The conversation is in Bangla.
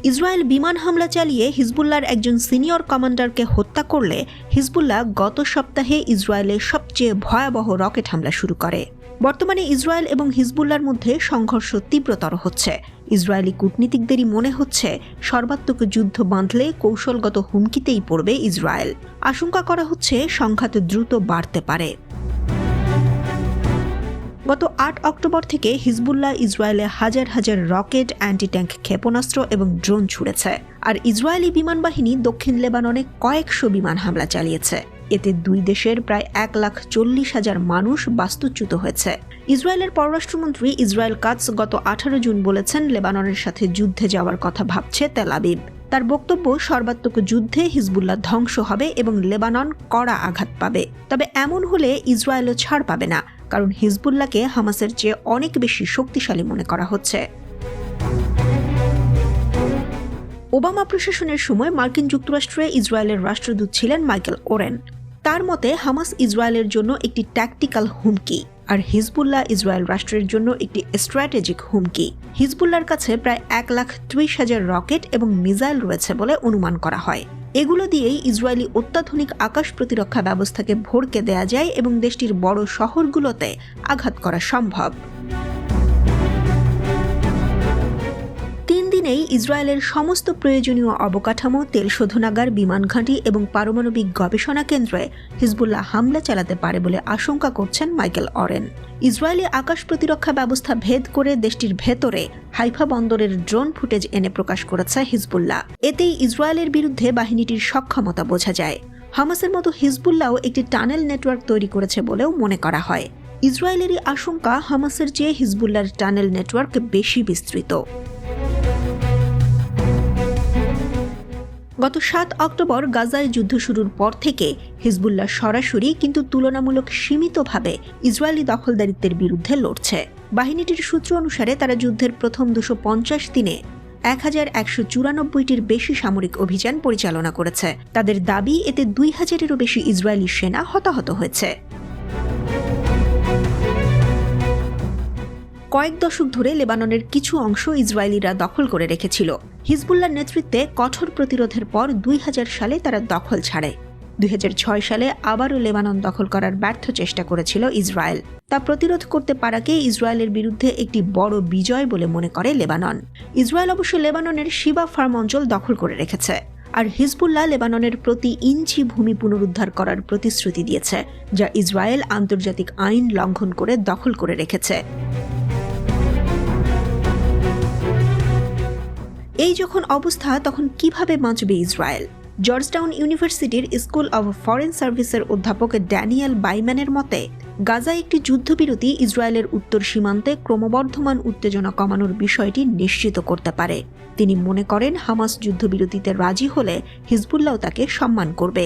ইসরায়েল বিমান হামলা চালিয়ে হিজবুল্লাহর একজন সিনিয়র কমান্ডারকে হত্যা করলে হিজবুল্লাহ গত সপ্তাহে ইসরায়েলে সবচেয়ে ভয়াবহ রকেট হামলা শুরু করে। বর্তমানে ইসরায়েল এবং হিজবুল্লাহর মধ্যে সংঘর্ষ তীব্রতর হচ্ছে। ইসরায়েলি কূটনীতিকদেরই মনে হচ্ছে সর্বাত্মক যুদ্ধ বাঁধলে কৌশলগত হুমকিতেই পড়বে ইসরায়েল। আশঙ্কা করা হচ্ছে সংঘাত দ্রুত বাড়তে পারে। গত ৮ অক্টোবর থেকে হিজবুল্লাহ ইসরায়েলে হাজার হাজার রকেট, অ্যান্টি ট্যাঙ্ক ক্ষেপণাস্ত্র এবং ড্রোন ছুড়েছে। আর ইসরায়েলি বিমান বাহিনী দক্ষিণ লেবাননে কয়েকশো বিমান হামলা চালিয়েছে। এতে দুই দেশের প্রায় ১,৪০,০০০ মানুষ বাস্তুচ্যুত হয়েছে। ইসরায়েলের পররাষ্ট্রমন্ত্রী ইসরায়েল কাটস গত ১৮ জুন বলেছেন, লেবাননের সাথে যুদ্ধে যাওয়ার কথা ভাবছে তেল আবিব। তার বক্তব্য, সর্বাত্মক যুদ্ধে হিজবুল্লাহ ধ্বংস হবে এবং লেবানন কড়া আঘাত পাবে। তবে এমন হলে ইসরায়েলও ছাড় পাবে না, কারণ হিজবুল্লাহকে হামাসের চেয়ে অনেক বেশি শক্তিশালী মনে করা হচ্ছে। ওবামা প্রশাসনের সময় মার্কিন যুক্তরাষ্ট্রে ইসরায়েলের রাষ্ট্রদূত ছিলেন মাইকেল ওরেন। তার মতে হামাস ইসরায়েলের জন্য একটি ট্যাকটিক্যাল হুমকি, আর হিজবুল্লাহ ইসরায়েল রাষ্ট্রের জন্য একটি স্ট্র্যাটেজিক হুমকি। হিজবুল্লাহর কাছে প্রায় ১,৩০,০০০ রকেট এবং মিসাইল রয়েছে বলে অনুমান করা হয়। এগুলো দিয়েই ইসরায়েলি অত্যাধুনিক আকাশ প্রতিরক্ষা ব্যবস্থাকে ভড়কে দেয়া যায় এবং দেশটির বড় শহরগুলোতে আঘাত করা সম্ভব। ৩ দিনেই ইসরায়েলের সমস্ত প্রয়োজনীয় অবকাঠামো, তেল শোধনাগার, বিমান ঘাঁটি এবং পারমাণবিক গবেষণা কেন্দ্রে হিজবুল্লাহ হামলা চালাতে পারে বলে আশঙ্কা করছেন মাইকেল ওরেন। ইসরায়েলি আকাশ প্রতিরক্ষা ব্যবস্থা ভেদ করে দেশটির ভেতরে হাইফা বন্দরের ড্রোন ফুটেজ এনে প্রকাশ করেছে হিজবুল্লাহ। এতেই ইসরায়েলের বিরুদ্ধে বাহিনীটির সক্ষমতা বোঝা যায়। হামাসের মতো হিজবুল্লাহও একটি টানেল নেটওয়ার্ক তৈরি করেছে বলেও মনে করা হয়। ইসরায়েলেরই আশঙ্কা, হামাসের চেয়ে হিজবুল্লাহর টানেল নেটওয়ার্ক বেশি বিস্তৃত। গত ৭ অক্টোবর গাজায় যুদ্ধ শুরুর পর থেকে হিজবুল্লাহ সরাসরি কিন্তু তুলনামূলক সীমিতভাবে ইসরায়েলি দখলদারিত্বের বিরুদ্ধে লড়ছে। বাহিনীটির সূত্র অনুসারে তারা যুদ্ধের প্রথম ২৫০ দিনে ১,১৯৪টির বেশি সামরিক অভিযান পরিচালনা করেছে। তাদের দাবি, এতে ২,০০০-এরও বেশি ইসরায়েলি সেনা হতাহত হয়েছে। কয়েক দশক ধরে লেবাননের কিছু অংশ ইসরায়েলিরা দখল করে রেখেছিল। হিজবুল্লাহর নেতৃত্বে কঠোর প্রতিরোধের পর ২০০০ সালে তারা দখল ছাড়ে। ২০০৬ সালে আবারও লেবানন দখল করার ব্যর্থ চেষ্টা করেছিল ইসরায়েল। তা প্রতিরোধ করতে পারাকে ইসরায়েলের বিরুদ্ধে একটি বড় বিজয় বলে মনে করে লেবানন। ইসরায়েল অবশ্য লেবাননের শিবা ফার্ম অঞ্চল দখল করে রেখেছে। আর হিজবুল্লাহ লেবাননের প্রতি ইঞ্চি ভূমি পুনরুদ্ধার করার প্রতিশ্রুতি দিয়েছে, যা ইসরায়েল আন্তর্জাতিক আইন লঙ্ঘন করে দখল করে রেখেছে। এই যখন অবস্থা, তখন কিভাবে বাঁচবে ইসরায়েল? জর্জটাউন ইউনিভার্সিটির স্কুল অব ফরেন সার্ভিসের অধ্যাপক ড্যানিয়েল বাইম্যানের মতে, গাজায় একটি যুদ্ধবিরতি ইসরায়েলের উত্তর সীমান্তে ক্রমবর্ধমান উত্তেজনা কমানোর বিষয়টি নিশ্চিত করতে পারে। তিনি মনে করেন, হামাস যুদ্ধবিরতিতে রাজি হলে হিজবুল্লাহ তাকে সম্মান করবে।